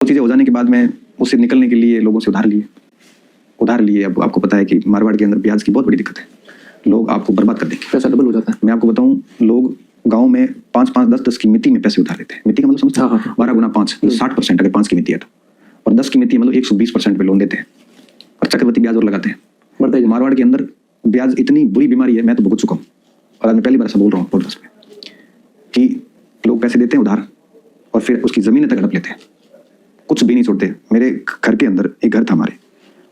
वो चीज़ें हो जाने के बाद मैं उससे निकलने के लिए लोगों से उधार लिए। अब आपको पता है कि मारवाड़ के अंदर ब्याज की बहुत बड़ी दिक्कत है, लोग आपको बर्बाद कर देंगे, पैसा डबल हो जाता है। मैं आपको बताऊं, लोग गांव में 5-5, 10-10 की मिट्टी में पैसे उधार लेते हैं। मिट्टी का मतलब समझते हैं? 12 गुना 5, 60%। अगर 5 की मिट्टी है तो, और 10 की मिट्टी मतलब 120% पे लोन देते हैं और चक्रवृद्धि ब्याज और लगाते हैं। मारवाड़ के अंदर ब्याज इतनी बुरी बीमारी है, मैं तो भुगत चुका हूँ और आज मैं पहली बार ऐसा बोल रहा हूँ पॉडकास्ट में कि लोग पैसे देते हैं उधार और फिर उसकी जमीन तक हड़प लेते हैं, कुछ भी नहीं छोड़ते। मेरे घर के अंदर एक घर था, हमारे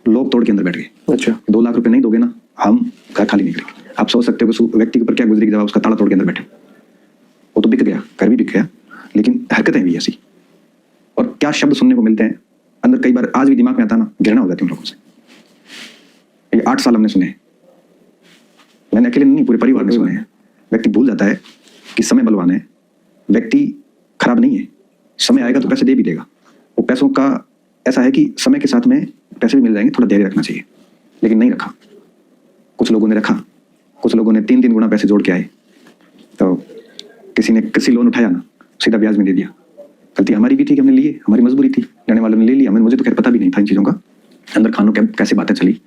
लोग तोड़ के अंदर बैठ गए। अच्छा, 2 लाख रुपए नहीं दोगे ना, हम घर खाली नहीं करेंगे। आप सोच सकते हो कि उस व्यक्ति के ऊपर क्या गुजरी जब उसका ताला तोड़ के अंदर बैठे। वो तो बिक गया, घर भी बिक गया, लेकिन हरकतें भी ऐसी। और क्या शब्द सुनने को मिलते हैं अंदर, कई बार आज भी दिमाग में आता ना, घृणा हो जाती है उन लोगों से। ये 8 साल हमने सुने, मैंने अकेले नहीं, पूरे परिवार ने सुने हैं। व्यक्ति भूल जाता है कि समय बलवान है, व्यक्ति खराब नहीं है, समय आएगा तो पैसे दे भी देगा। वो पैसों का ऐसा है कि समय के साथ में पैसे भी मिल जाएंगे, थोड़ा धैर्य रखना चाहिए, लेकिन नहीं रखा। कुछ लोगों ने रखा, कुछ लोगों ने 3-3 गुना पैसे जोड़ के आए, तो किसी ने किसी लोन उठाया ना, सीधा ब्याज में दे दिया। गलती हमारी भी थी कि हमने लिए, हमारी मजबूरी थी, लेने वालों ने ले लिया। मुझे तो खैर पता भी नहीं था इन चीज़ों का, अंदर खानों कैसे बातें चली।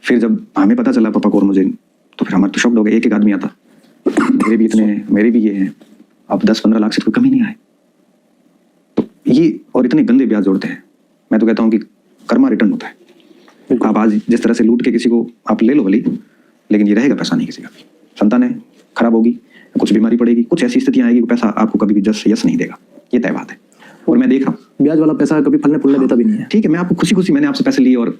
फिर जब हमें पता चला पापा को और मुझे, तो फिर हमारे तो शॉक्ड हो गए। एक आदमी आता, मेरे भी इतने हैं, मेरे भी ये हैं, अब 10-15 लाख से कोई कमी नहीं आए। तो ये और इतने गंदे ब्याज जोड़ते हैं। मैं तो कहता हूँ कि कर्मा रिटर्न होता है। आप आज जिस तरह से लूट के किसी को आप ले लो भली, लेकिन ये रहेगा पैसा नहीं किसी का। संतानें खराब होगी, कुछ बीमारी पड़ेगी, कुछ ऐसी स्थितियां आएगी, पैसा आपको कभी भी यस नहीं देगा, ये तय बात है। और मैं देख रहा हूँ ब्याज वाला पैसा कभी फलने फूलने देता भी नहीं है। ठीक है, मैं आपको खुशी मैंने आपसे पैसे लिए और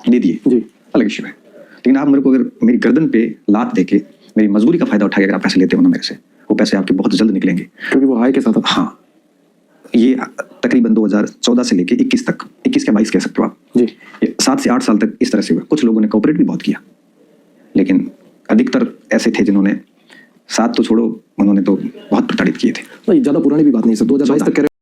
दे दिए जी, अलग इश्यू है। लेकिन आप मेरे को अगर मेरी गर्दन पे लात देके मेरी मजबूरी का फायदा उठा के अगर आप पैसे लेते हो ना मेरे से, वो पैसे आपके बहुत जल्द निकलेंगे, क्योंकि वो हाई के साथ। हाँ, ये तकरीबन 2014 से लेके 21 तक, 21 के 22 कह सकते हो आप जी, 7 से 8 साल तक इस तरह से हुआ। कुछ लोगों ने कोऑपरेट भी बहुत किया, लेकिन अधिकतर ऐसे थे जिन्होंने साथ तो छोड़ो, उन्होंने तो बहुत प्रताड़ित किए थे। ज्यादा पुरानी भी बात नहीं सर, 2022 तक